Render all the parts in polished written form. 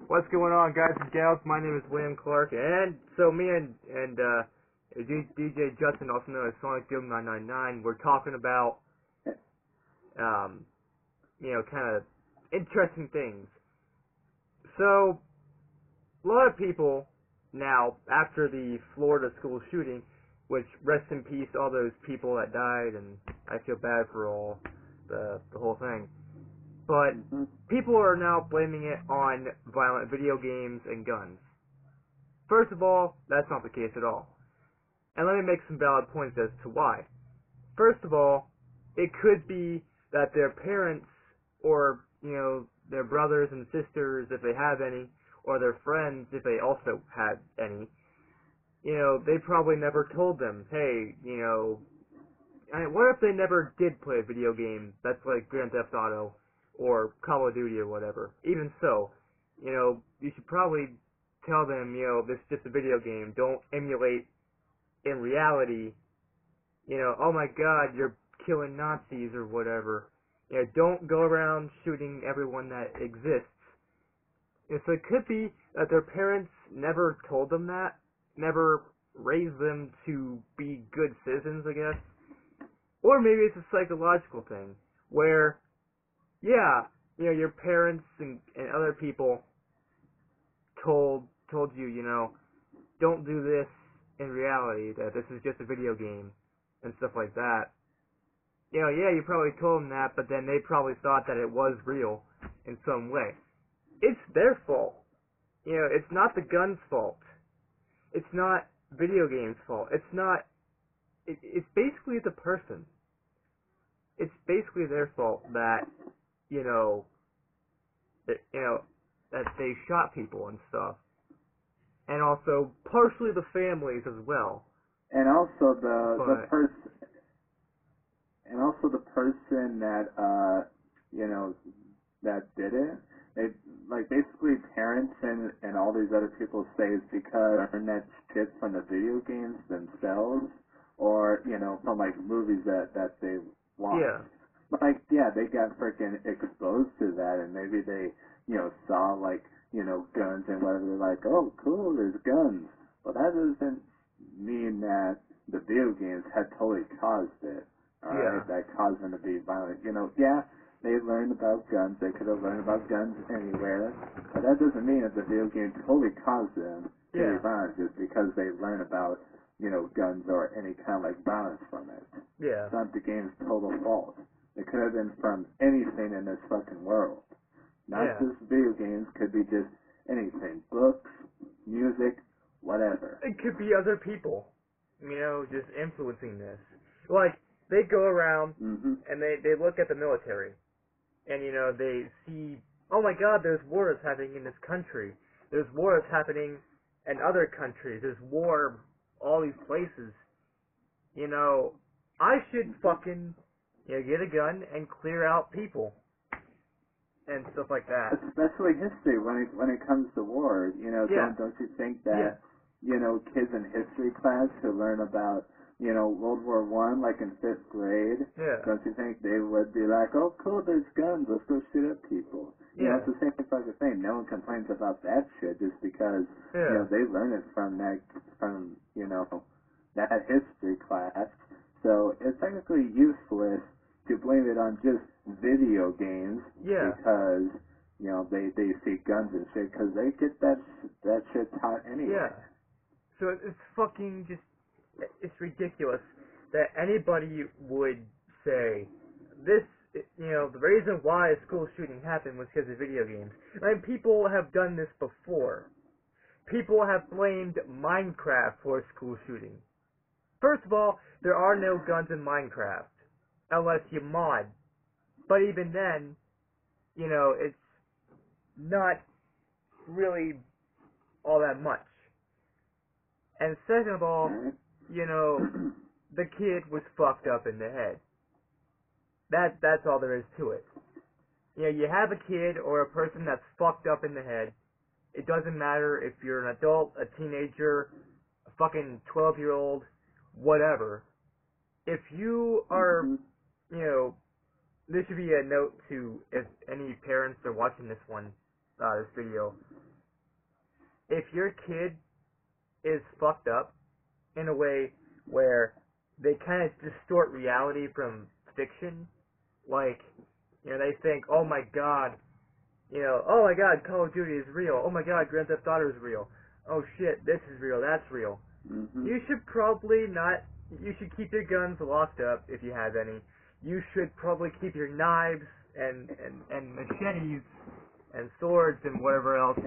What's going on, guys and gals? My name is William Clark, and so me and DJ Judson, also known as Sonic Doom 999, we're talking about kind of interesting things. So a lot of people now, after the Florida school shooting, which rest in peace all those people that died, and I feel bad for all the whole thing. But people are now blaming it on violent video games and guns. First of all, that's not the case at all. And let me make some valid points as to why. First of all, it could be that their parents or, their brothers and sisters, if they have any, or their friends, if they also had any, they probably never told them, hey, what if they never did play a video game that's like Grand Theft Auto or Call of Duty or whatever? Even so, you should probably tell them, this is just a video game. Don't emulate in reality, oh my god, you're killing Nazis or whatever. Don't go around shooting everyone that exists. So it could be that their parents never told them that, never raised them to be good citizens, I guess. Or maybe it's a psychological thing, where your parents and other people told you, don't do this in reality, that this is just a video game, and stuff like that. You probably told them that, but then they probably thought that it was real in some way. It's their fault. It's not the gun's fault. It's not video games' fault. It's not, it's basically the person. It's basically their fault that, that they shot people and stuff. And also, partially the families as well. And also the person that, that did it. They, basically parents and all these other people say it's because they learned that shit from the video games themselves, or, from, movies that they watched. Yeah. They got freaking exposed to that, and maybe they, saw, guns and whatever. They're like, oh, cool, there's guns. Well, that doesn't mean that the video games had totally caused it, alright? Yeah. That caused them to be violent. They learned about guns. They could have learned about guns anywhere, but that doesn't mean that the video game totally caused them to be violent just because they learn about, guns or any kind of, violence from it. Yeah. It's not the game's total fault. It could have been from anything in this fucking world. Not just video games, could be just anything. Books, music, whatever. It could be other people, just influencing this. They go around and they look at the military, and, they see, oh my god, there's wars happening in this country. There's wars happening in other countries. There's war all these places. I should fucking, get a gun and clear out people. And stuff like that. Especially history when it comes to war. Don't you think that, kids in history class who learn about, World War I, in 5th grade, don't you think they would be like, oh, cool, there's guns, let's go shoot at people? It's the same fucking thing. No one complains about that shit just because, they learn it from that history class. So it's technically useless to blame it on just video games because, they see guns and shit, because they get that shit taught anyway. Yeah. So it's fucking just, it's ridiculous that anybody would say, this, the reason why a school shooting happened was because of video games. People have done this before. People have blamed Minecraft for a school shooting. First of all, there are no guns in Minecraft, unless you mod. But even then, it's not really all that much. And second of all, the kid was fucked up in the head. That's all there is to it. You have a kid or a person that's fucked up in the head. It doesn't matter if you're an adult, a teenager, a fucking 12-year-old, whatever. If you are, this should be a note to if any parents are watching this video. if your kid is fucked up in a way where they kind of distort reality from fiction, like, they think, oh my god, oh my god, Call of Duty is real, oh my god, Grand Theft Auto is real, oh shit, this is real, that's real. Mm-hmm. You should probably not, you should keep your guns locked up if you have any. You should probably keep your knives and machetes and swords and whatever else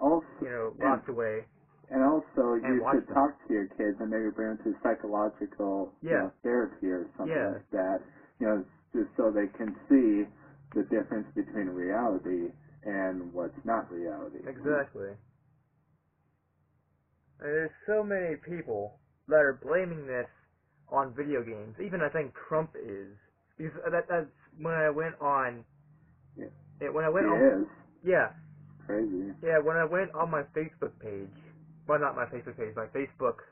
locked away. And also, you should talk to your kids and maybe bring them to psychological therapy or something like that, just so they can see the difference between reality and what's not reality. Exactly. And there's so many people that are blaming this on video games. Even I think Trump is. Because that's when I went on... When I went on... Yeah. Crazy. Yeah, when I went on my Facebook page... Well, not my Facebook page, my Facebook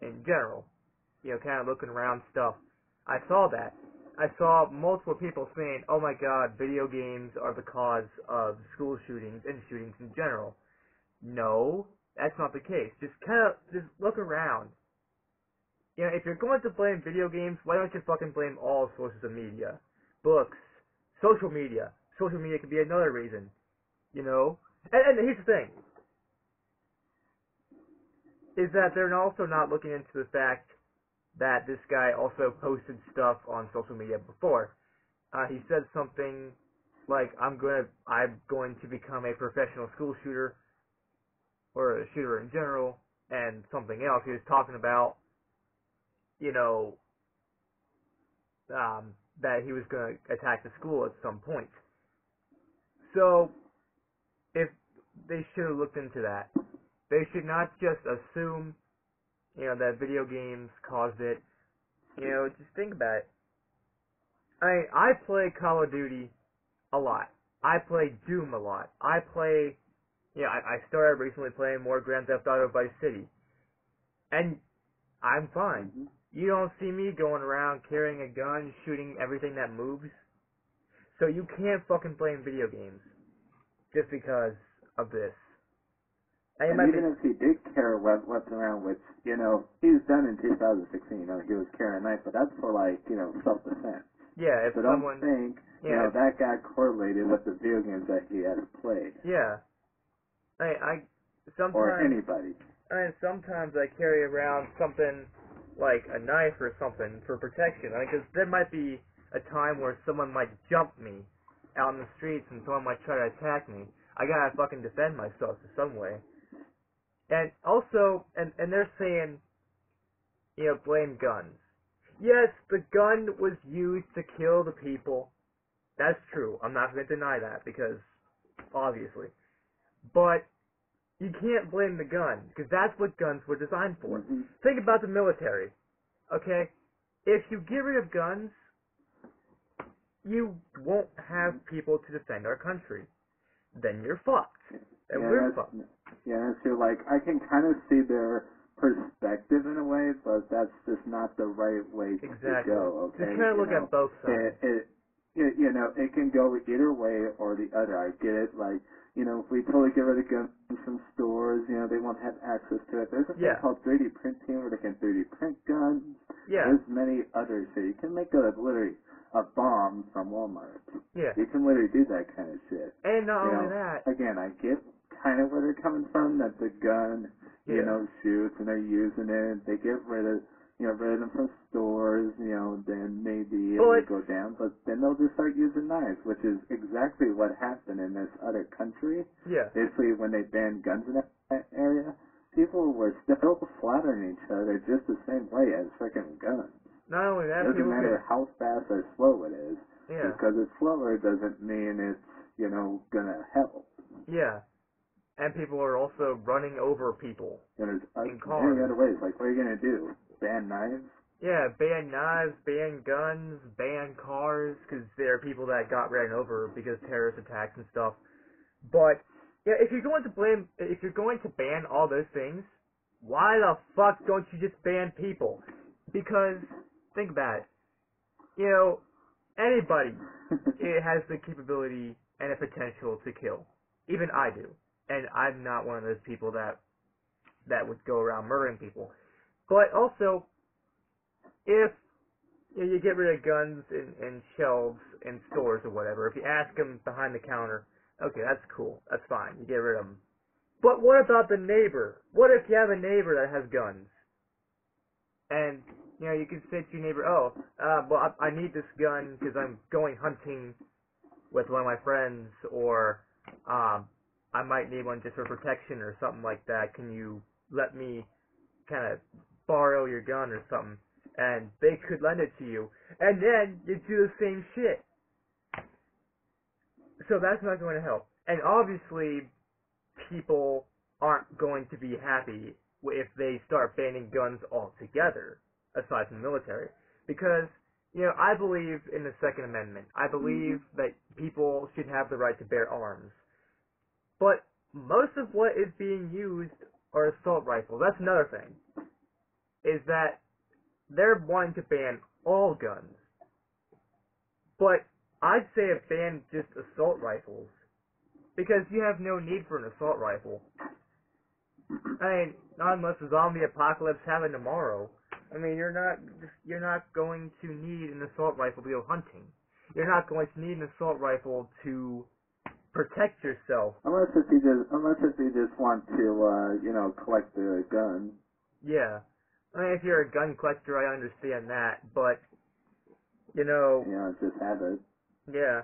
in general. Kind of looking around stuff. I saw that. I saw multiple people saying, oh my god, video games are the cause of school shootings and shootings in general. No, that's not the case. Just look around. If you're going to blame video games, why don't you fucking blame all sources of media? Books, social media. Social media could be another reason. And here's the thing. Is that they're also not looking into the fact that this guy also posted stuff on social media before. He said something like, I'm going to become a professional school shooter, or a shooter in general, and something else. He was talking about, that he was going to attack the school at some point. So, if they should have looked into that. They should not just assume, that video games caused it. Just think about it. I play Call of Duty a lot. I play Doom a lot. I started recently playing more Grand Theft Auto Vice City. And I'm fine. Mm-hmm. You don't see me going around carrying a gun, shooting everything that moves. So you can't fucking blame video games just because of this. And even if he did carry weapons around, which, he's done in 2016, he was carrying a knife, but that's for, self-defense. Yeah, if so someone... don't think, that got correlated with the video games that he has played. Yeah. Sometimes... Or anybody. Sometimes I carry around something like a knife or something for protection. Because there might be a time where someone might jump me out in the streets and someone might try to attack me. I gotta fucking defend myself in some way. And also, and they're saying, blame guns. Yes, the gun was used to kill the people. That's true. I'm not going to deny that, because, obviously. But, you can't blame the gun, because that's what guns were designed for. Mm-hmm. Think about the military, okay? If you get rid of guns, you won't have people to defend our country. Then you're fucked. And we're fucked. Yeah, so I can kind of see their perspective in a way, but that's just not the right way to go. Okay, just kind of look at both sides. It can go either way or the other. I get it. If we totally get rid of guns from stores, they won't have access to it. There's a thing called 3D printing where they can 3D print guns. Yeah. There's many others. So you can make literally a bomb from Walmart. Yeah. You can literally do that kind of shit. And not only that. Again, I get kind of where they're coming from, that the gun, shoots and they're using it. They get rid of them from stores, then maybe it will go down. But then they'll just start using knives, which is exactly what happened in this other country. Yeah. Basically, when they banned guns in that area, people were still slaughtering each other just the same way as freaking guns. Not only that, it doesn't matter how fast or slow it is. Yeah. Because it's slower doesn't mean it's, gonna help. Yeah. And people are also running over people. And there's in cars. many other ways. What are you gonna do? Ban knives? Yeah, ban knives, ban guns, ban cars, because there are people that got ran over because terrorist attacks and stuff. But yeah, if you're going to ban all those things, why the fuck don't you just ban people? Because think about it. Anybody it has the capability and the potential to kill. Even I do. and I'm not one of those people that would go around murdering people. But also, if you get rid of guns in shelves in stores or whatever, if you ask them behind the counter, okay, that's cool, that's fine, you get rid of them. But what about the neighbor? What if you have a neighbor that has guns? And, you can say to your neighbor, well, I need this gun because I'm going hunting with one of my friends, or I might need one just for protection or something like that. Can you let me kind of borrow your gun or something? And they could lend it to you. And then you do the same shit. So that's not going to help. And obviously, people aren't going to be happy if they start banning guns altogether, aside from the military. Because, I believe in the Second Amendment. I believe that people should have the right to bear arms. But most of what is being used are assault rifles. That's another thing. Is that they're wanting to ban all guns. But I'd say ban just assault rifles. Because you have no need for an assault rifle. I mean, not unless the zombie apocalypse happened tomorrow. I mean, you're not going to need an assault rifle to go hunting. You're not going to need an assault rifle to protect yourself. Unless if you just want to, collect the gun. Yeah. I mean, if you're a gun collector, I understand that, but, just have it. Yeah.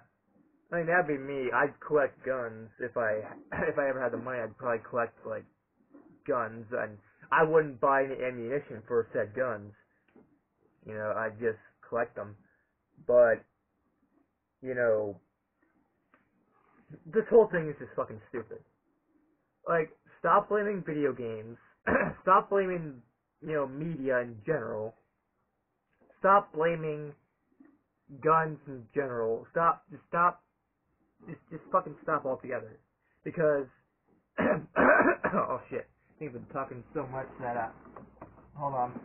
I mean, that'd be me. I'd collect guns. If I ever had the money, I'd probably collect, guns, and I wouldn't buy any ammunition for said guns. I'd just collect them. But, this whole thing is just fucking stupid. Stop blaming video games. Stop blaming, media in general. Stop blaming guns in general. Just fucking stop altogether. Because, oh shit, I think I've been talking so much that, hold on.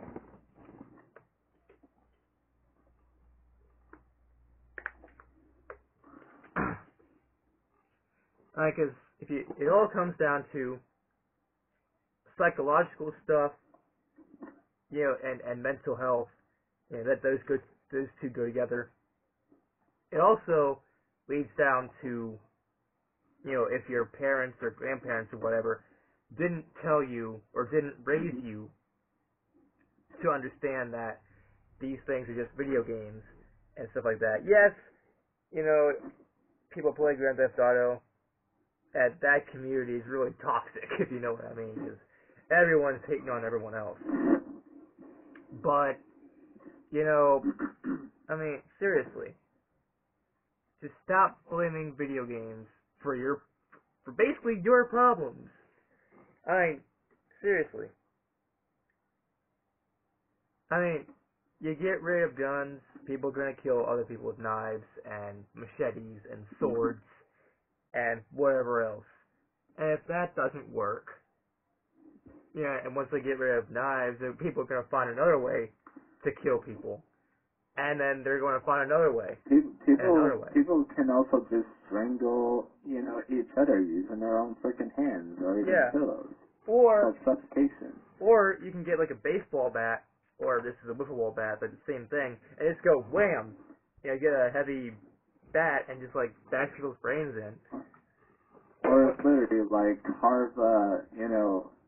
Because it all comes down to psychological stuff, and mental health, that those two go together. It also leads down to, if your parents or grandparents or whatever didn't tell you or didn't raise you to understand that these things are just video games and stuff like that. Yes, people play Grand Theft Auto, and that community is really toxic, if you know what I mean, because everyone's hating on everyone else. But, I mean, seriously, just stop blaming video games for basically your problems. I mean, seriously. I mean, you get rid of guns, people are going to kill other people with knives and machetes and swords and whatever else. And if that doesn't work, and once they get rid of knives, then people are going to find another way to kill people. And then they're going to find another way. People can also just strangle, each other using their own freaking hands or even pillows. Or suffocation. Or you can get a baseball bat, or this is a wiffle ball bat, but the same thing, and just go wham! Get a heavy bat and just bash people's brains in. Or literally carve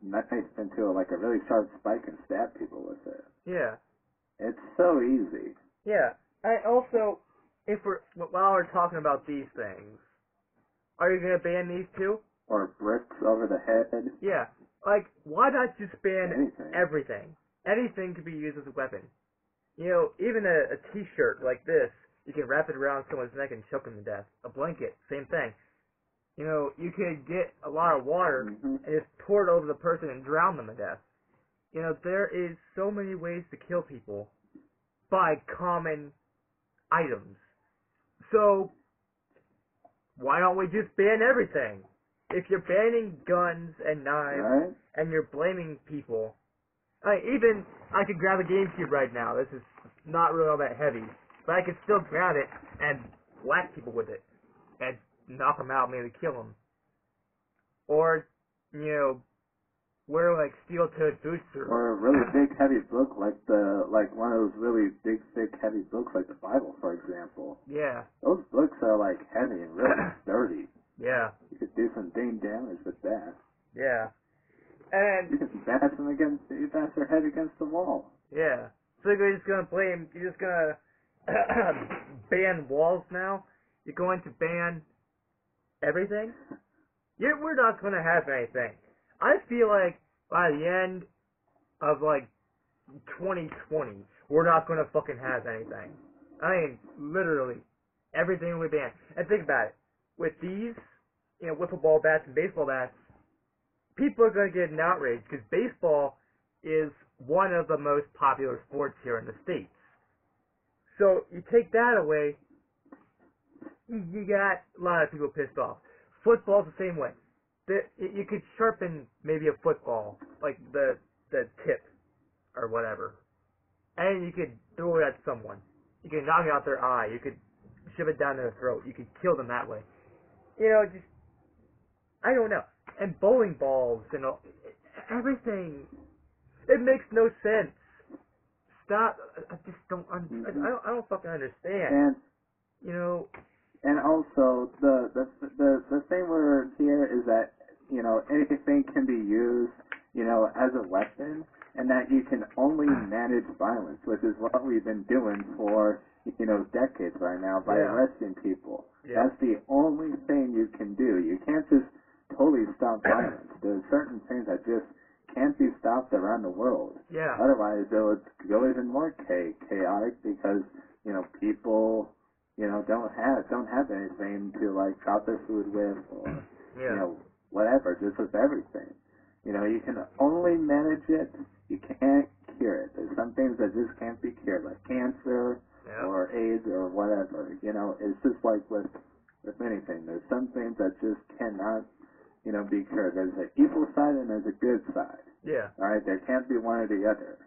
knife into a really sharp spike and stab people with it. Yeah. It's so easy. Yeah. Also, while we're talking about these things, are you gonna ban these too? Or bricks over the head. Yeah. Why not just ban anything? Everything? Anything could be used as a weapon. Even a t-shirt like this, you can wrap it around someone's neck and choke them to death. A blanket, same thing. You could get a lot of water and just pour it over the person and drown them to death. There is so many ways to kill people by common items. So, why don't we just ban everything? If you're banning guns and knives, and you're blaming people, I could grab a GameCube right now. This is not really all that heavy, but I could still grab it and whack people with it, and knock them out, maybe kill them. or, wear like steel-toed boots or a really big heavy book like one of those really big thick heavy books like the Bible, for example. Yeah. Those books are like heavy and really sturdy. Yeah. You could do some dang damage with that. Yeah. And you can bash their head against the wall. Yeah. So you're just gonna ban walls now? You're going to ban everything? We're not gonna have anything. I feel like by the end of 2020, we're not gonna fucking have anything. I mean, literally, everything will be banned. And think about it. With these, wiffle ball bats and baseball bats, people are gonna get an outrage because baseball is one of the most popular sports here in the States. So you take that away, you got a lot of people pissed off. Football's the same way. You could sharpen maybe a football, like the tip or whatever, and you could throw it at someone. You could knock out their eye. You could shove it down their throat. You could kill them that way. Just I don't know. And bowling balls and everything. It makes no sense. Stop. I just don't. I don't fucking understand. And also the thing we're here is that anything can be used as a weapon, and that you can only manage violence, which is what we've been doing for decades right now by arresting people. Yeah. That's the only thing you can do. You can't just totally stop violence. There's certain things that just can't be stopped around the world. Yeah. Otherwise, it would go even more chaotic because people don't have anything to chop their food with or whatever, just with everything. You can only manage it. You can't cure it. There's some things that just can't be cured, like cancer or AIDS or whatever. It's just like with anything. There's some things that just cannot be cured. There's an evil side and there's a good side. Yeah. All right, there can't be one or the other.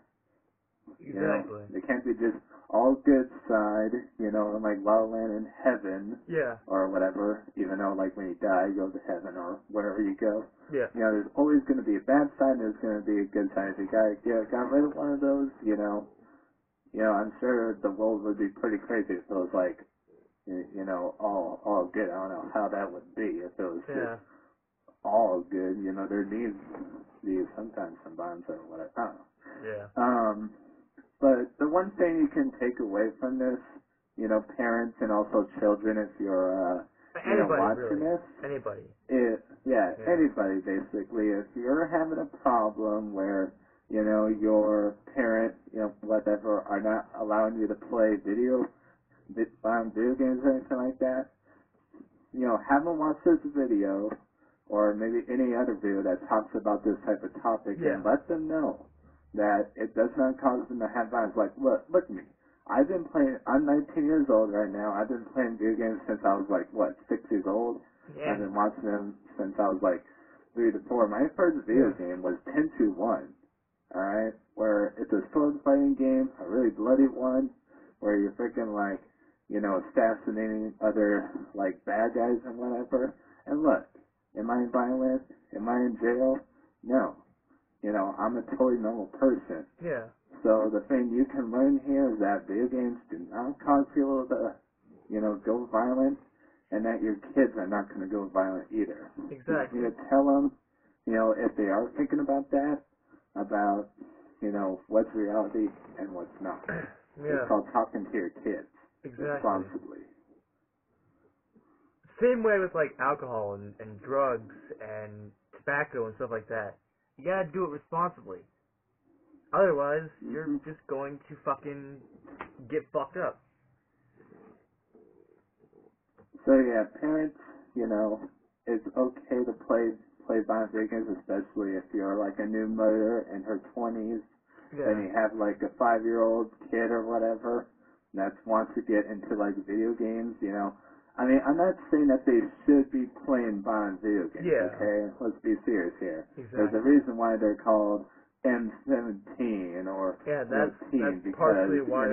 Exactly. There can't be just all good side, like La La Land in heaven. Yeah. Or whatever, even though when you die, you go to heaven or wherever you go. Yeah. There's always going to be a bad side and there's going to be a good side. If you got rid of one of those, I'm sure the world would be pretty crazy if it was all good. I don't know how that would be if it was just all good. There needs to be sometimes some violence or whatever. I don't know. Yeah. But the one thing you can take away from this, parents and also children, if you're anybody, watching really. this, Anybody. Anybody basically. If you're having a problem where your parent, whatever, are not allowing you to play video games or anything like that, have them watch this video or maybe any other video that talks about this type of topic and let them know that it does not cause them to have violence. Look at me. I'm 19 years old right now. I've been playing video games since I was 6 years old. Yeah. I've been watching them since I was 3 to 4. My first video game was 10-1. Alright? Where it's a sword fighting game, a really bloody one, where you're freaking assassinating other bad guys and whatever. And look, am I violent? Am I in jail? No. I'm a totally normal person. Yeah. So the thing you can learn here is that video games do not cause people to, go violent, and that your kids are not going to go violent either. Exactly. You need to tell them, if they are thinking about that, about, what's reality and what's not. It's called talking to your kids responsibly. Same way with alcohol and drugs and tobacco and stuff like that. You gotta do it responsibly. Otherwise, you're just going to fucking get fucked up. So parents, it's okay to play violent video games, especially if you're a new mother in her 20s, and you have a 5-year-old kid or whatever that wants to get into video games. I mean, I'm not saying that they should be playing violent video games. Okay, let's be serious here. Exactly. There's a reason why they're called M17 or that's because partially why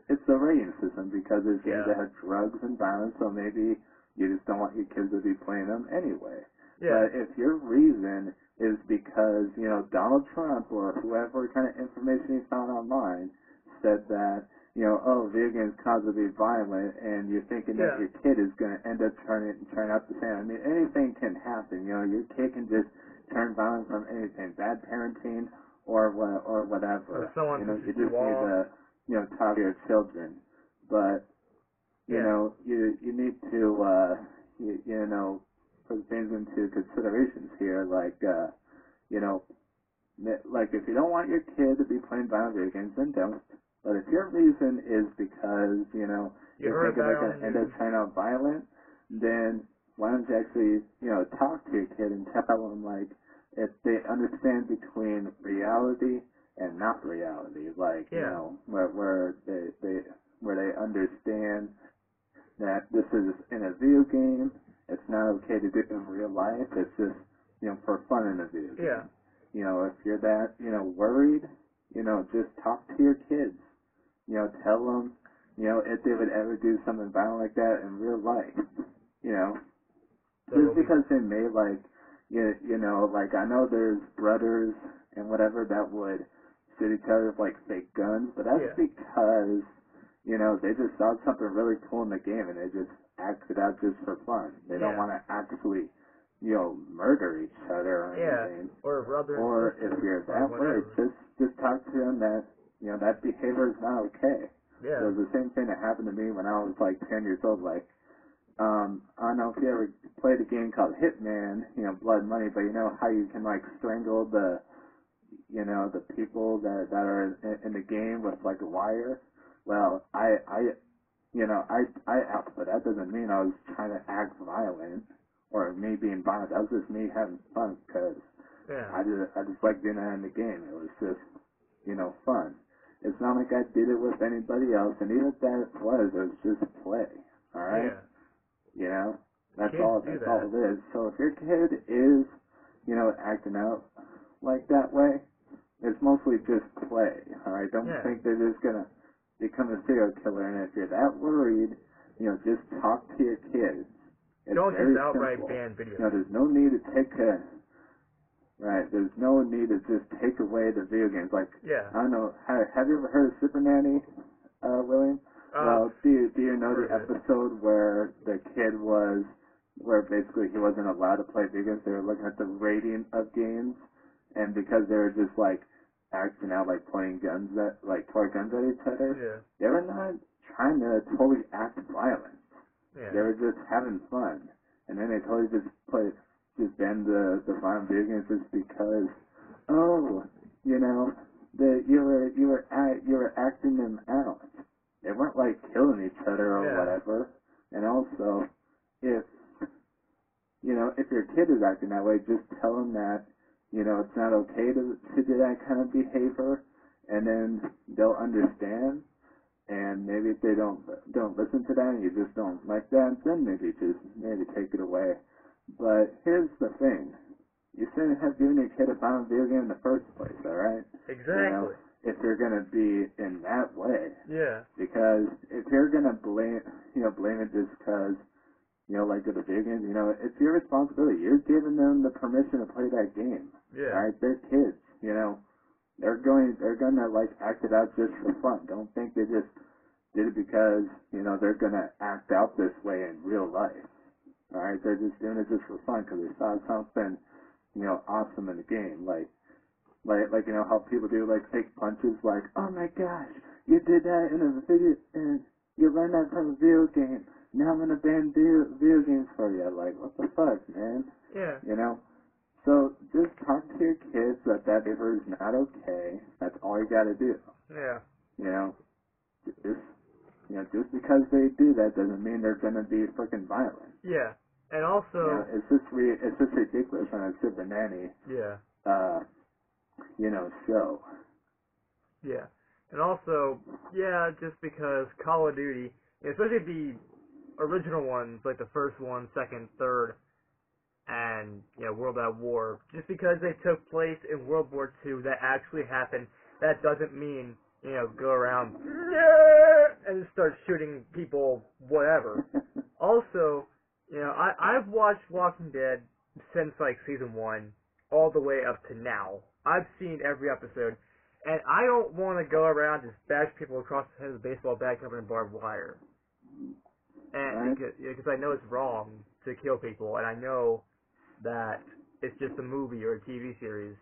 it's the rating system because it's games that have drugs and violence. So maybe you just don't want your kids to be playing them anyway. But if your reason is because, Donald Trump or whoever kind of information you found online said that, video games cause you to be violent, and you're thinking that your kid is going to end up turning out the same. I mean, anything can happen. Your kid can just turn violent from anything, bad parenting or whatever. Or someone you just need to, talk to your children. But, you need to, put things into considerations here, like, like if you don't want your kid to be playing violent video games, then don't. But if your reason is because, you're thinking they're going to end up turning out violent, then why don't you actually, talk to your kid and tell them, like, if they understand between reality and not reality, like, where they understand that this is in a video game, it's not okay to do it in real life, it's just, for fun in a video game. If you're that, worried, just talk to your kids. Tell them, if they would ever do something violent like that in real life. Just because they may, like, like, I know there's brothers and whatever that would shoot each other with, like, fake guns, but that's because, they just saw something really cool in the game and they just acted out just for fun. They don't want to actually, murder each other or anything. Or brothers. Or if you're that way, just talk to them that, that behavior is not okay. Yeah. It was the same thing that happened to me when I was like 10 years old. Like, I don't know if you ever played a game called Hitman, Blood and Money, but you know how you can like strangle the people that are in the game with like a wire? Well, I but that doesn't mean I was trying to act violent or me being violent. That was just me having fun because I just like doing that in the game. It was just, fun. It's not like I did it with anybody else, and even if that it was just play. All right? Yeah. That's Kids all do it that. is. So if your kid is, acting out like that way, it's mostly just play. All right? Don't think they're just gonna become a serial killer. And if you're that worried, just talk to your kids. It's Don't very just outright simple. ban video. There's no need to there's no need to just take away the video games. Like, I don't know, have you ever heard of Super Nanny, William? Well, do you know the episode where the kid where basically he wasn't allowed to play video games? They were looking at the rating of games, and because they were just like acting out, like pointing guns at each other, they were not trying to totally act violent. They were just having fun, and then they totally just banned the violent video games just because, you were acting them out. They weren't like killing each other or whatever. And also, if your kid is acting that way, just tell them that, it's not okay to do that kind of behavior, and then they'll understand. And maybe if they don't listen to that and you just don't like that, then maybe take it away. But here's the thing. You shouldn't have given your kid a violent video game in the first place, alright? Exactly. If you're going to be in that way. Yeah. Because if you're going to blame it just because, like with the video games, it's your responsibility. You're giving them the permission to play that game. Yeah. Alright? They're kids, They're gonna like act it out just for fun. Don't think they just did it because, they're gonna act out this way in real life. Alright? They're just doing it just for fun because they saw something, awesome in the game. Like, how people do, like, fake punches, like, oh my gosh, you did that in a video, and you learned that from a video game. Now I'm gonna ban video games for you. Like, what the fuck, man? Yeah. So, just talk to your kids that behavior is not okay. That's all you gotta do. Yeah. Just because they do that doesn't mean they're gonna be freaking violent. Yeah. And also, it's just ridiculous on a Super Nanny. Yeah. Show. Yeah. And also, just because Call of Duty, especially the original ones, like the first one, second, third, and World at War, just because they took place in World War II, that actually happened, that doesn't mean, go around and start shooting people, whatever. Also, I've watched Walking Dead since like season 1 all the way up to now. I've seen every episode, and I don't want to go around just bash people across the head with a baseball bat covered in barbed wire. And because I know it's wrong to kill people, and I know that it's just a movie or a TV series.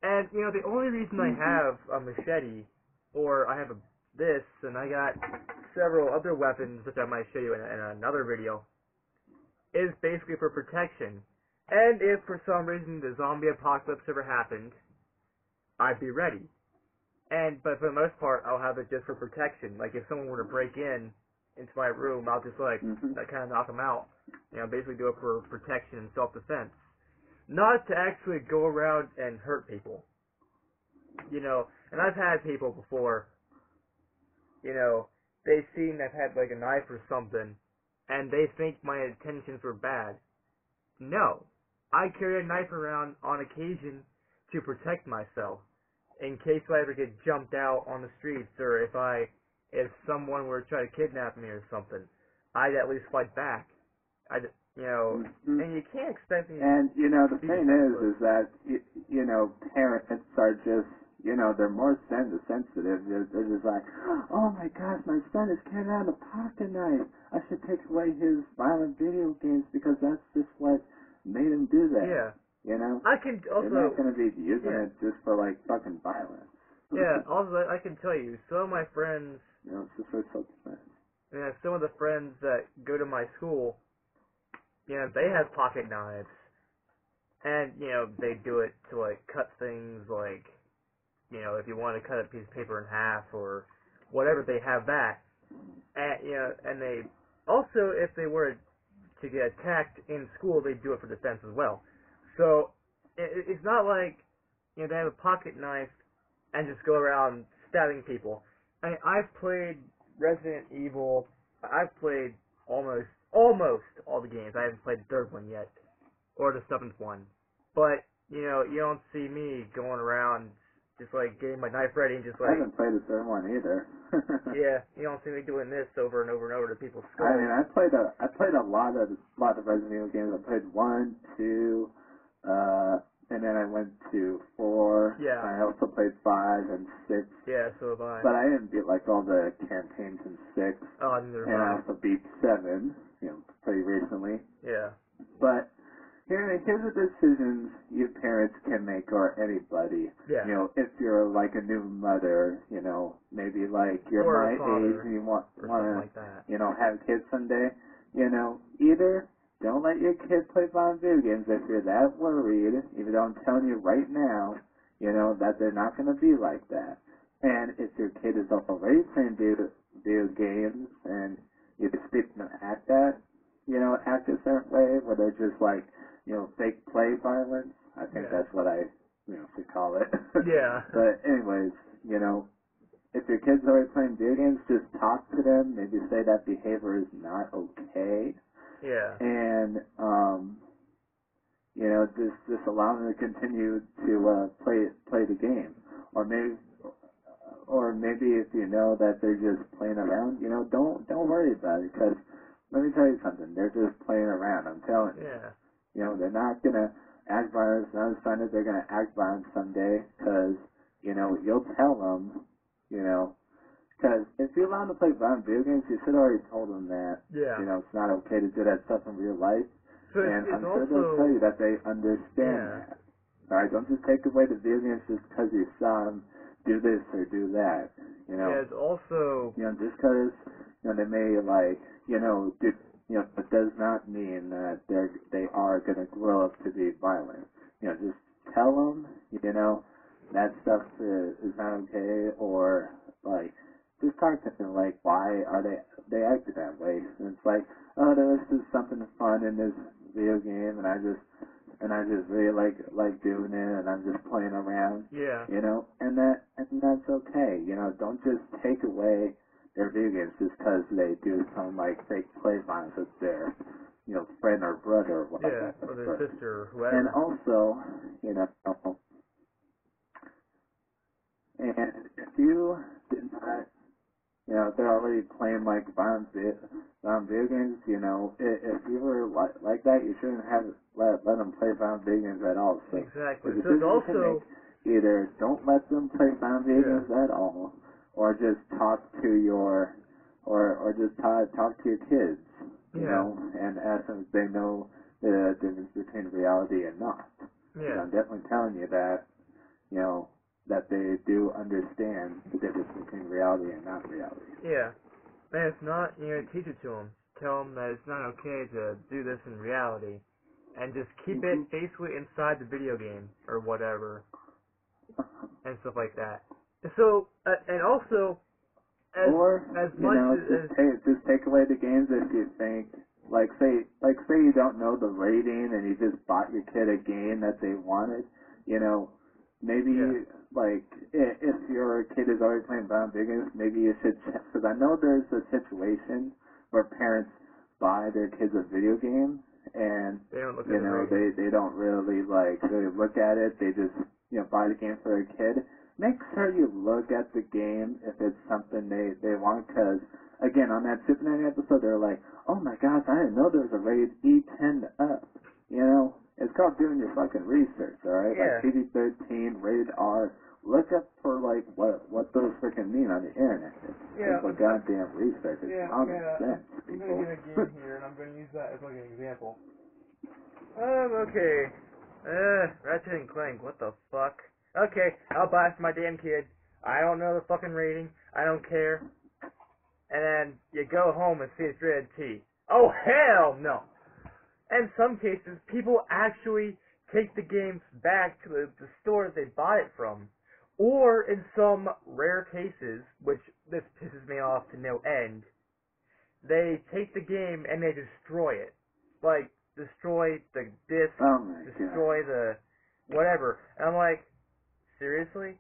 And, you know, the only reason I have a machete, or I have this, and I got several other weapons, which I might show you in another video, is basically for protection. And if for some reason the zombie apocalypse ever happened, I'd be ready. But for the most part, I'll have it just for protection. Like, if someone were to break into my room, I'll just, like, kind of knock them out. You know, basically do it for protection and self-defense. Not to actually go around and hurt people. You know, and I've had people before, you know, they've seen I've had, like, a knife or something, and they think my intentions were bad. No. I carry a knife around on occasion to protect myself, in case I ever get jumped out on the streets, or if someone were to try to kidnap me or something, I'd at least fight back. You know, and you can't expect me. And you know, the thing is that you know, parents are just, you know, they're more sensitive. They're just like, oh my gosh, my son is carrying out a pocket knife. I should take away his violent video games because that's just what made him do that. Yeah. You know? I can also... They're not going to be using it just for, like, fucking violence. Yeah, also, I can tell you, some of my friends... You know, it's just for self-defense. Yeah, some of the friends that go to my school, you know, they have pocket knives. And, you know, they do it to, like, cut things, like, you know, if you want to cut a piece of paper in half or whatever, they have that. And, you know, and they... Also, if they were to get attacked in school, they do it for defense as well. So, it's not like, you know, they have a pocket knife and just go around stabbing people. I mean, I've played Resident Evil, I've played almost all the games. I haven't played the third one yet, or the seventh one. But, you know, you don't see me going around just, like, getting my knife ready and just, like... I haven't played the third one either. Yeah, you don't see me doing this over and over and over to people's skulls. I mean, I played a lot of Resident Evil games. I played 1, 2, and then I went to 4. Yeah. I also played 5 and 6. Yeah, so have I. But I didn't beat, like, all the campaigns in 6. Oh, neither have and I. I also beat 7, you know, pretty recently. Yeah. But here's the decisions you parents can make, or anybody. Yeah. You know, if you're like a new mother, you know, maybe like you're or my age and you want to, like you know, have kids someday, you know, either don't let your kid play violent video games if you're that worried, even though I'm telling you right now, you know, that they're not going to be like that. And if your kid is already playing video games and you expect them to act a certain way, where they're just like, you know, fake play violence. I think that's what I, you know, should call it. Yeah. But anyways, you know, if your kid's already playing video games, just talk to them. Maybe say that behavior is not okay. Yeah. And, you know, just allow them to continue to play the game. Or maybe if you know that they're just playing around, you know, don't worry about it, because let me tell you something, they're just playing around, I'm telling you. Yeah. You know, they're not going to act violent. No sign that they're going to act violent someday, because, you know, you'll tell them, you know, because if you allow them to play violent video games, you should have already told them that, you know, it's not okay to do that stuff in real life. So and it's I'm sure they'll tell you that they understand that. Alright, don't just take away the video games just because you saw them do this or do that, you know. Yeah, it's also... You know, just because, you know, they may, like, you know, it does not mean that they are going to grow up to be violent. You know, just tell them, you know, that stuff is not okay, or, like, just talk to them, like, why are they acting that way? And it's like, oh, there was just something fun in this video game, and I just really like doing it, and I'm just playing around. Yeah. You know, and that's okay. You know, don't just take away their video games just because they do some like fake play violence with their, you know, friend or brother or whatever. Yeah, or their sister or whoever. And also, you know, and if you did not, you know, if they're already playing like violent video games, if you were like that, you shouldn't have let them play video games at all. So exactly. The so it's also you can make, either don't let them play video games at all, or just talk to your, or just talk to your kids, and ask them if they know the difference between reality and not. Yeah. I'm definitely telling you that, that they do understand the difference between reality and not reality. Yeah. And it's not, teach it to them. Tell them that it's not okay to do this in reality. And just keep it basically inside the video game, or whatever. And stuff like that. So, and also, just take away the games if you think, say you don't know the rating and you just bought your kid a game that they wanted, maybe if your kid is already playing video games, maybe you should check, because I know there's a situation where parents buy their kids a video game and they don't look at they don't really look at it, they just buy the game for their kid. Make sure you look at the game if it's something they want, because, again, on that Super Nanny episode, they're like, oh my gosh, I didn't know there was a rated E10 up. It's called doing your fucking research, alright? Yeah. Like PG-13, rated R. Look up for, what those freaking mean on the internet. It's simple goddamn research. It's common sense, people. I'm going to get a game here, and I'm going to use that as an example. Okay. Ratchet and Clank, what the fuck? Okay, I'll buy it for my damn kid. I don't know the fucking rating. I don't care. And then you go home and see it's rated T. Oh, hell no! And in some cases, people actually take the games back to the store that they bought it from. Or, in some rare cases, which this pisses me off to no end, they take the game and they destroy it. Destroy the disc, destroy the whatever. And I'm like, seriously?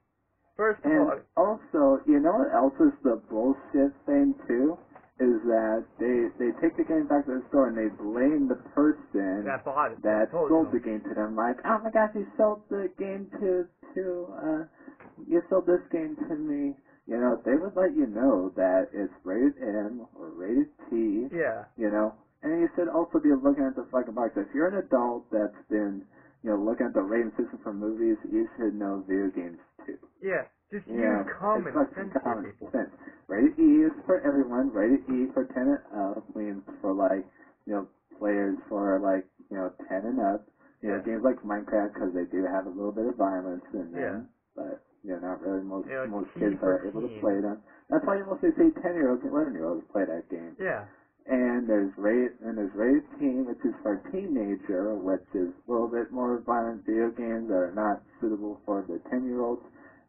First of all... also, you know what else is the bullshit thing, too? Is that they take the game back to the store and they blame the person that bought it, that sold the game to them. Like, oh my gosh, you sold the game you sold this game to me. They would let you know that it's rated M or rated T. Yeah. And you should also be looking at the fucking box. If you're an adult that's been, looking at the rating system for movies, you should know video games too. Yeah. Just use common sense. Rated E is for everyone. Rated E for 10 and up means for players for 10 and up. Games like Minecraft, because they do have a little bit of violence in them, but not really. Most kids are able to play them. That's why you mostly see 10-year-olds and 11-year-olds play that game. Yeah. And there's rated teen, which is for teenager, which is a little bit more violent video games that are not suitable for the 10-year-olds.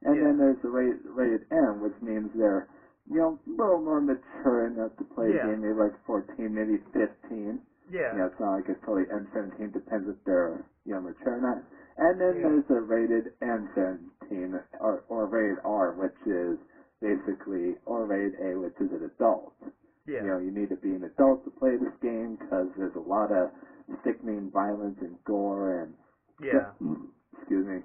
And then there's the rated M, which means they're, a little more mature enough to play the game, maybe 14, maybe 15. Yeah. It's not like it's totally M17, depends if they're, mature or not. And then there's the rated M17, or rated R, which is basically, or rated A, which is an adult. Yeah. You need to be an adult to play this game because there's a lot of sickening violence and gore and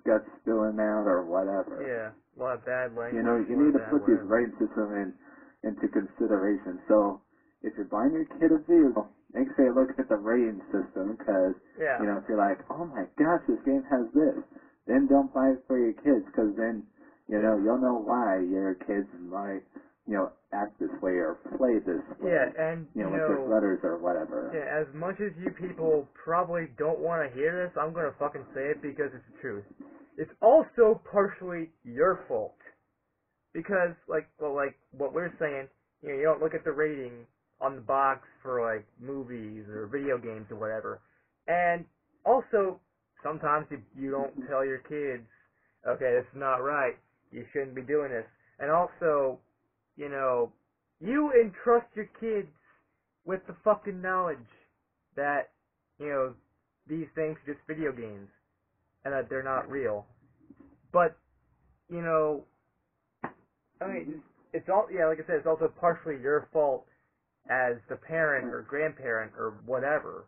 guts spilling out or whatever. Yeah, a lot of bad language. You need to put these rating system into consideration. So if you're buying your kid a vehicle, make sure you look at the rating system because if you're like, oh my gosh, this game has this, then don't buy it for your kids because then you'll know why your kids might act this way or play this way. Yeah, and with their brothers or whatever. Yeah, as much as you people probably don't want to hear this, I'm gonna fucking say it because it's the truth. It's also partially your fault. Because, what we're saying, you don't look at the rating on the box for, movies or video games or whatever. And also, sometimes you don't tell your kids, okay, this is not right, you shouldn't be doing this. And also, you entrust your kids with the fucking knowledge that, these things are just video games and that they're not real. But, it's all, like I said, it's also partially your fault as the parent or grandparent or whatever.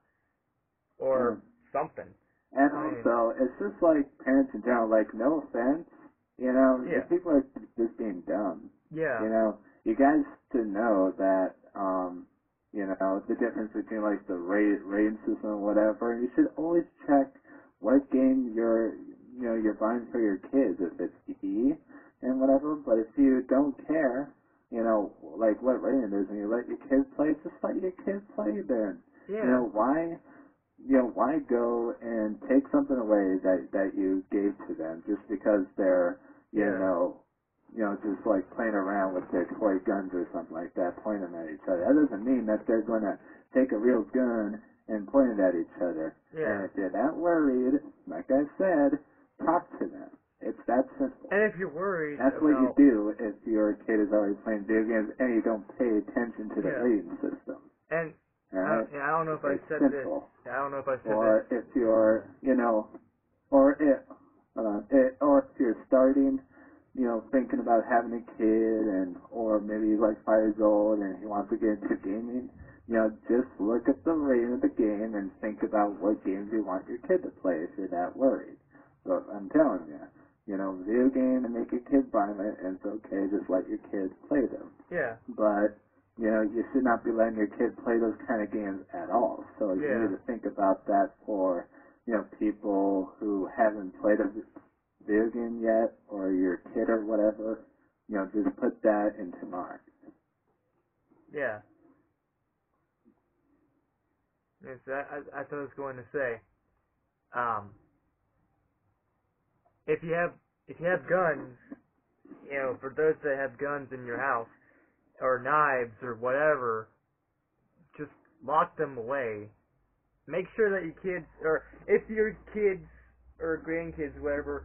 Or something. And also, it's just like parents in general, no offense, these people are just being dumb. Yeah. You guys should know that, the difference between like the rating system and whatever. And you should always check what game you're buying for your kids, if it's E and whatever. But if you don't care, like what rating it is, and you let your kids play, just let your kids play then. Yeah. Why go and take something away that you gave to them just because they're, just like playing around with their toy guns or something like that, pointing at each other. That doesn't mean that they're going to take a real gun and point it at each other. Yeah. And if you're that worried, like I said, talk to them. It's that simple. And if you're worried, that's what you do if your kid is already playing video games and you don't pay attention to the rating system. And right? I don't know if I said simple. this. I don't know if I said or this. If you're, or if you're starting, thinking about having a kid, or maybe he's like 5 years old and he wants to get into gaming, just look at the rating of the game and think about what games you want your kid to play if you're that worried. So I'm telling you, video game and make your kid violent, and it's okay, just let your kids play them. Yeah. But, you should not be letting your kid play those kind of games at all. So you need to think about that for, people who haven't played a video game yet, or your kid or whatever, just put that into mind. Yeah. Yes, I thought I was going to say, if you have guns, for those that have guns in your house, or knives or whatever, just lock them away. Make sure that your kids, or if your kids or grandkids, whatever,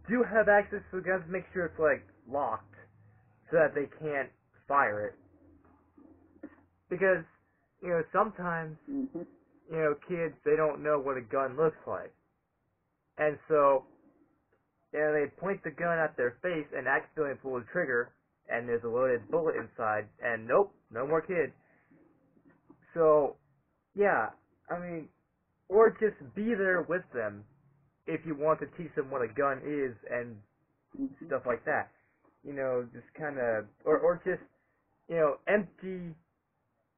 do have access to the guns, make sure it's like locked so that they can't fire it. Because, sometimes, kids, they don't know what a gun looks like. And so, they point the gun at their face and accidentally pull the trigger, and there's a loaded bullet inside, and nope, no more kid. So, yeah, or just be there with them if you want to teach them what a gun is and stuff like that. Just kind of, or just, empty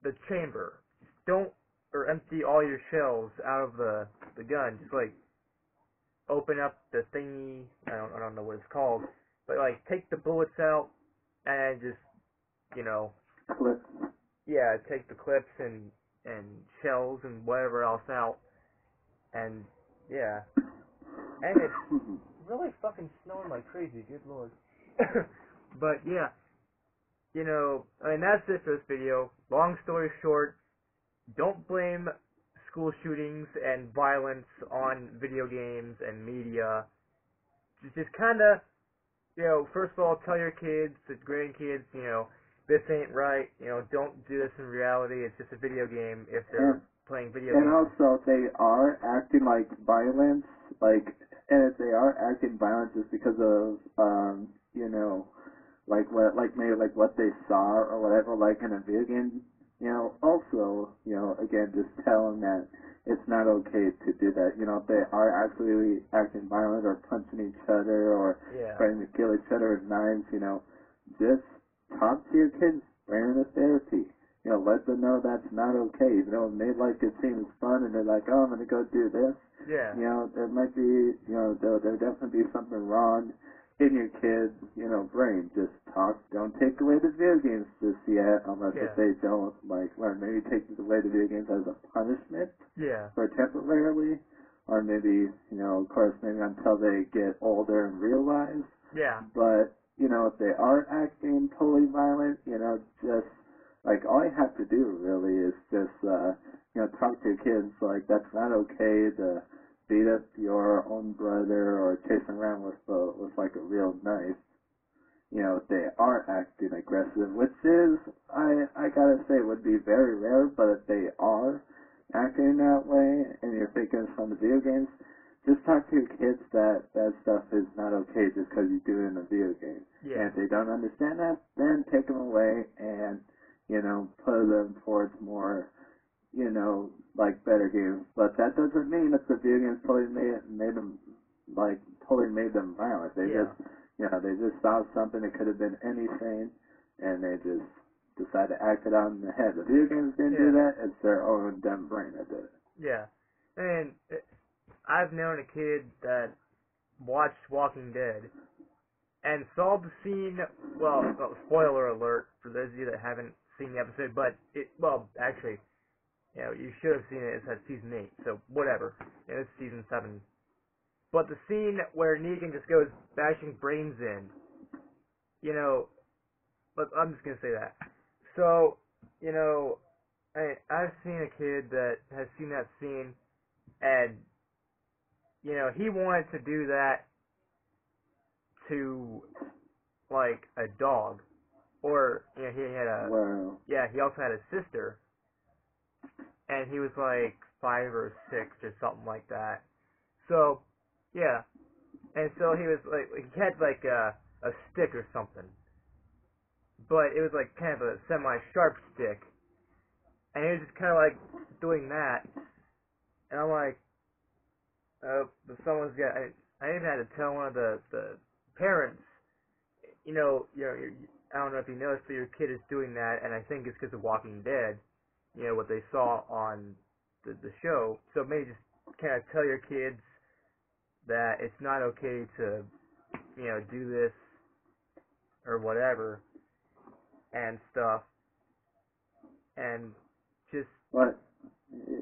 the chamber. Or empty all your shells out of the gun. Just like open up the thingy. I don't know what it's called, but like take the bullets out and just clips. Yeah, take the clips and shells and whatever else out, and yeah, and it's really fucking snowing like crazy. Good lord. But yeah, that's it for this video. Long story short, don't blame school shootings and violence on video games and media. Just kind of, first of all, tell your kids, the grandkids, this ain't right. Don't do this in reality. It's just a video game if they're playing video games. And also, if they are acting like violence, and if they are acting violent just because of, what they saw or whatever, like in a video game, also, again, just tell them that it's not okay to do that. If they are actually acting violent or punching each other or trying to kill each other with knives, just talk to your kids, bring them to therapy. Let them know that's not okay. It may it seems fun and they're like, oh, I'm going to go do this. Yeah. There might be, there'll definitely be something wrong in your kid's, brain. Just talk. Don't take away the video games just yet, unless if they don't learn. Maybe take away the video games as a punishment. Yeah. For temporarily, or maybe, of course, maybe until they get older and realize. Yeah. But if they are acting totally violent, just all you have to do really is just talk to your kids that's not okay to beat up your own brother or chase him around with a real knife. If they are acting aggressive, which is I gotta say would be very rare, but if they are acting that way and you're thinking it's from the video games, just talk to your kids that stuff is not okay just because you do it in a video game. Yeah. And if they don't understand that, then take them away and put them towards more better games. But that doesn't mean that the video games totally made them violent. They just they just saw something. It could have been anything, and they just decide to act it out in their head. The video games didn't do that. It's their own dumb brain that did it. Yeah. And I've known a kid that watched Walking Dead and saw the scene, well, spoiler alert for those of you that haven't seen the episode, but actually, you should have seen it. It's at season 8, so whatever. It's season 7. But the scene where Negan just goes bashing brains in, but I'm just going to say that. So, I've seen a kid that has seen that scene, and, he wanted to do that to, like, a dog. Or, he had Wow. Yeah, he also had a sister, and he was, like, 5 or 6 or something like that. So, yeah. And so he was, like, he had, like, a stick or something. But it was, like, kind of a semi-sharp stick. And he was just kind of, like, doing that. And I'm like, someone's got... I even had to tell one of the parents, I don't know if you noticed, but your kid is doing that, and I think it's because of Walking Dead, what they saw on the show. So maybe just kind of tell your kids that it's not okay to, do this or whatever and stuff. And just... What?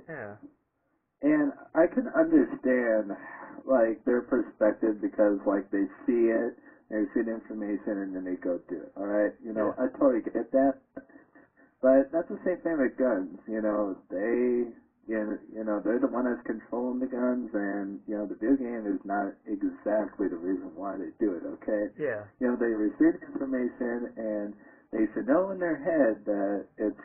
Yeah. And I can understand, like, their perspective because, like, they see it, they see the information, and then they go do it, alright? I totally get that. But that's the same thing with guns, they, they're the one that's controlling the guns, and, the video game is not exactly the reason why they do it, okay? Yeah. They receive information, and they should know in their head that it's,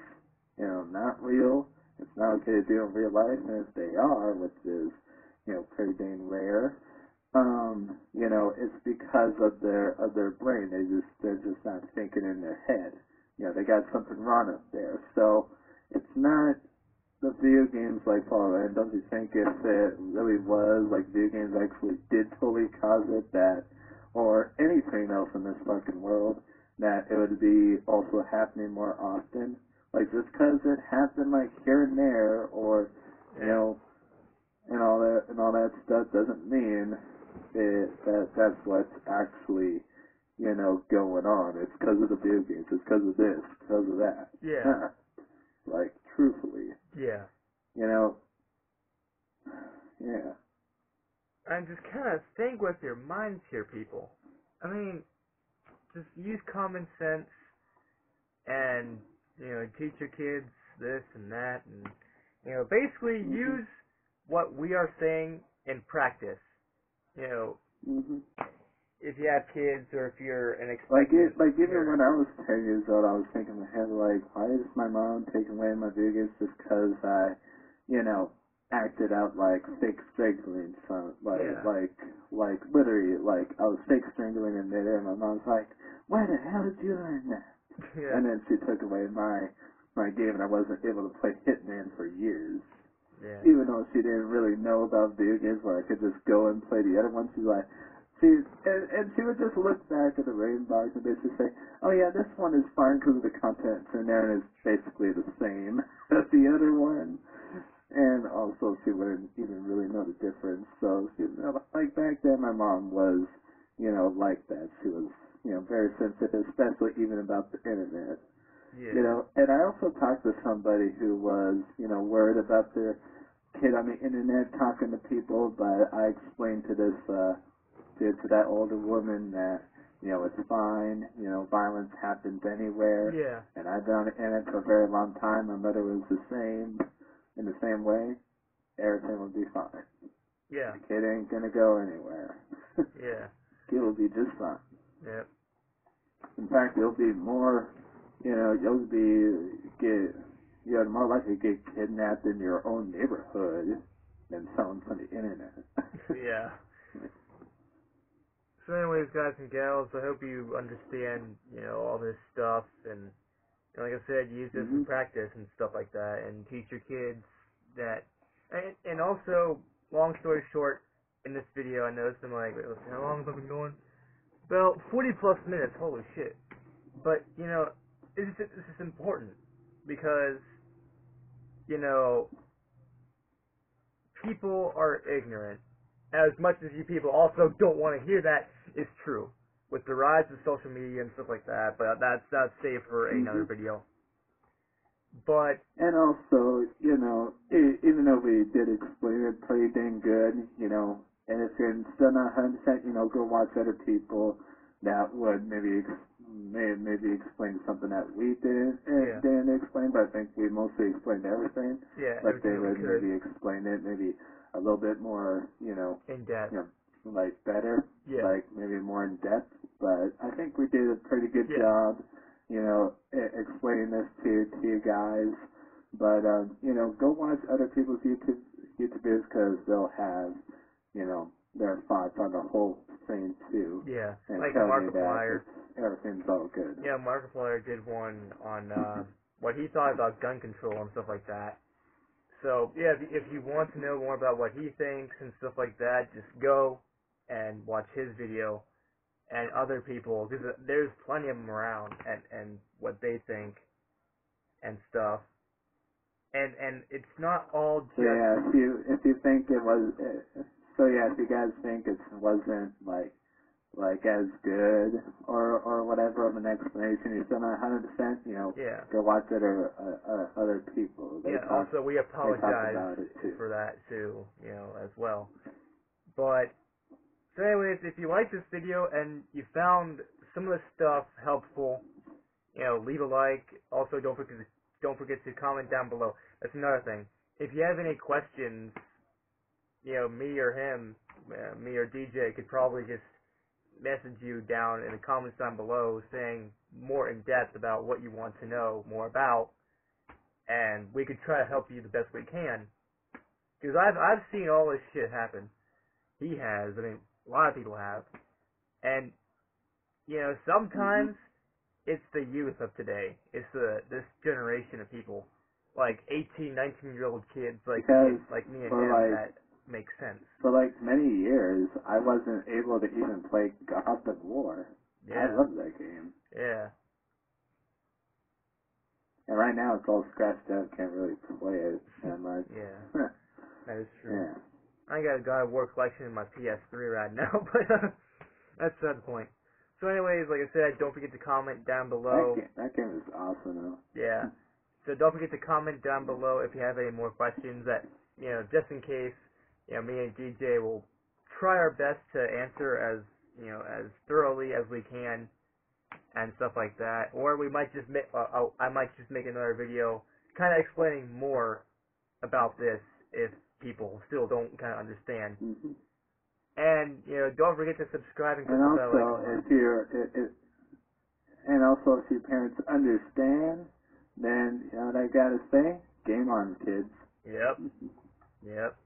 not real. It's not okay to do in real life, and if they are, which is, pretty dang rare, it's because of their brain. They're just not thinking in their head. They got something wrong up there. So it's not the video games like Paul, and don't you think if it really was, like video games actually did fully cause it, that, or anything else in this fucking world, that it would be also happening more often? Like, just because it happened, like, here and there, or, and all that stuff doesn't mean that's what's actually, going on. It's because of the video games. It's because of this, because of that. Yeah. Like, truthfully. Yeah. Yeah. And just kind of think with your minds here, people. I mean, just use common sense and, teach your kids this and that, and, basically use what we are saying in practice. If you have kids or if you're an expectant... Like even when I was 10 years old, I was thinking in my head, like, why is my mom taking away my video games just because I, acted out like fake strangling, like literally, like I was fake strangling in midair, and my mom's like, why the hell did you learn that? Yeah. And then she took away my game, and I wasn't able to play Hitman for years. Yeah. Even though she didn't really know about video games where I could just go and play the other ones, she's like, and she would just look back at the rating box and basically say, oh yeah, this one is fine because of the contents in there and it's basically the same as the other one. And also she wouldn't even really know the difference. So, like back then my mom was, like that. She was, very sensitive, especially even about the internet. Yeah. And I also talked to somebody who was, worried about their kid on the internet talking to people, but I explained to this, to that older woman that, it's fine, violence happens anywhere. Yeah. And I've done it in it for a very long time. My mother was the same, in the same way. Everything will be fine. Yeah. The kid ain't gonna go anywhere. Yeah. Kid will be just fine. Yeah. In fact, you'll be more, you're more likely to get kidnapped in your own neighborhood than someone from the internet. Yeah. So anyways, guys and gals, I hope you understand, all this stuff, and like I said, use this in practice and stuff like that, and teach your kids that, and also, long story short, in this video, I noticed I'm like, wait, how long have I been going? About 40 plus minutes, holy shit. But, this is important because, you know, people are ignorant. As much as you people also don't want to hear that is true with the rise of social media and stuff like that, but that's safe for another video. But and also, you know, even though we did explain it pretty dang good, you know, and if you're still not 100%, you know, go watch other people that would maybe explain something that we didn't explain, but I think we mostly explained everything. Yeah, but they would maybe explain it maybe a little bit more, you know, in depth, you know, like better, like maybe more in depth. But I think we did a pretty good job, you know, explaining this to you guys. But you know, go watch other people's YouTube videos because they'll have, you know, their thoughts on the whole thing too. Yeah, and like tell Markiplier. Everything's all good. Yeah, Markiplier did one on what he thought about gun control and stuff like that. So yeah, if you want to know more about what he thinks and stuff like that, just go and watch his video and other people, because there's plenty of them around, and what they think and stuff. And it's not all just... So yeah, if you think it was... if you guys think it wasn't like as good or whatever of an explanation, you're still not 100%, you know, go watch it or other people. Also we apologize for that too, you know, as well. But, so anyways, if you like this video and you found some of the stuff helpful, you know, leave a like. Also, don't forget to comment down below. That's another thing. If you have any questions, you know, me or him, me or DJ could probably just message you down in the comments down below saying more in depth about what you want to know more about, and we could try to help you the best we can. Because I've seen all this shit happen. He has. I mean, a lot of people have. And, you know, sometimes it's the youth of today. It's this generation of people, like 18, 19-year-old kids like me and him, that makes sense. For like many years, I wasn't able to even play God of War. Yeah. I love that game. Yeah. And right now it's all scratched out. Can't really play it that much. Yeah. That is true. Yeah. I got a God of War collection in my PS3 right now, but that's not the point. So anyways, like I said, don't forget to comment down below. That game is awesome, though. Yeah. So don't forget to comment down below if you have any more questions that, you know, just in case, you know, me and DJ will try our best to answer as, you know, as thoroughly as we can and stuff like that. Or we might just make, I might just make another video kind of explaining more about this if people still don't kind of understand. And, you know, don't forget to subscribe and click the bell icon. And also, if your parents understand, then, you know what I gotta say? Game on, kids. Yep. Yep.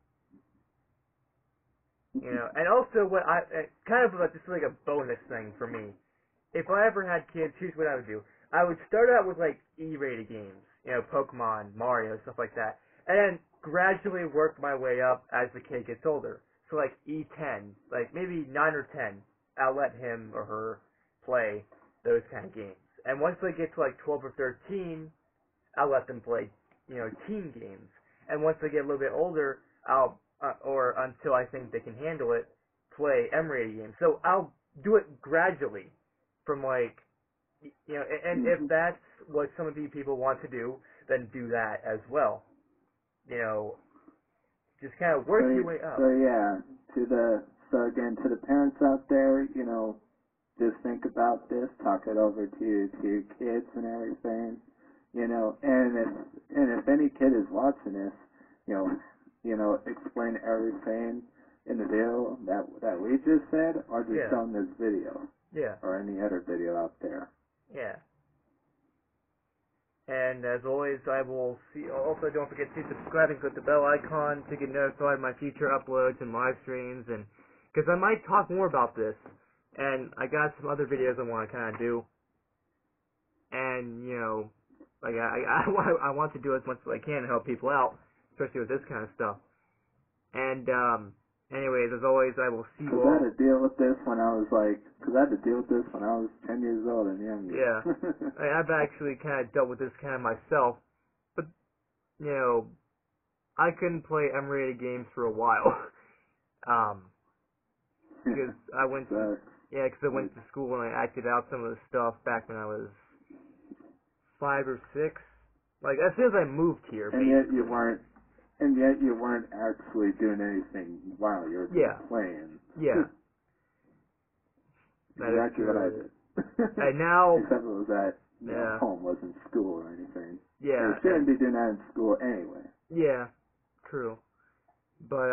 You know, and also what kind of just like a bonus thing for me. If I ever had kids, here's what I would do. I would start out with like E-rated games, you know, Pokemon, Mario, stuff like that, and then gradually work my way up as the kid gets older. So like E10, like maybe 9 or 10, I'll let him or her play those kind of games. And once they get to like 12 or 13, I'll let them play, you know, teen games. And once they get a little bit older, I'll, or until I think they can handle it, play M-rated games. So I'll do it gradually from like, you know, and if that's what some of you people want to do, then do that as well. You know, just kind of work your way up. So yeah, so again, to the parents out there, you know, just think about this, talk it over to your kids and everything, you know, and if any kid is watching this, you know, explain everything in the video that we just said, or just show them this video. Yeah. Or any other video out there. Yeah. And as always, I will see. Also, don't forget to subscribe and click the bell icon to get notified of my future uploads and live streams. And because I might talk more about this, and I got some other videos I want to kind of do. And you know, like I want to do as much as I can to help people out, especially with this kind of stuff. And anyways, as always, I will see you all. all. I had to deal with this when I was 10 years old and younger. Yeah. I've actually kind of dealt with this kind of myself, but, I couldn't play M-rated games for a while. Because I went to, because I went to school and I acted out some of the stuff back when I was 5 or 6. Like, as soon as I moved here, and yet you weren't actually doing anything while you were playing. Yeah. That is exactly what I did. And now, except it was at home, wasn't school or anything. Yeah. You shouldn't be doing that in school anyway. Yeah, true. But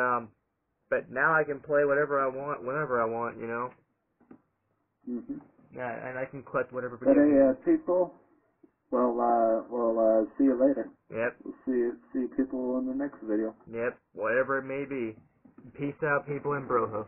now I can play whatever I want, whenever I want, Mhm. Yeah, and I can collect whatever video games. But hey, people, we'll see you later. Yep. We'll see people in the next video. Yep, whatever it may be. Peace out, people in Broho.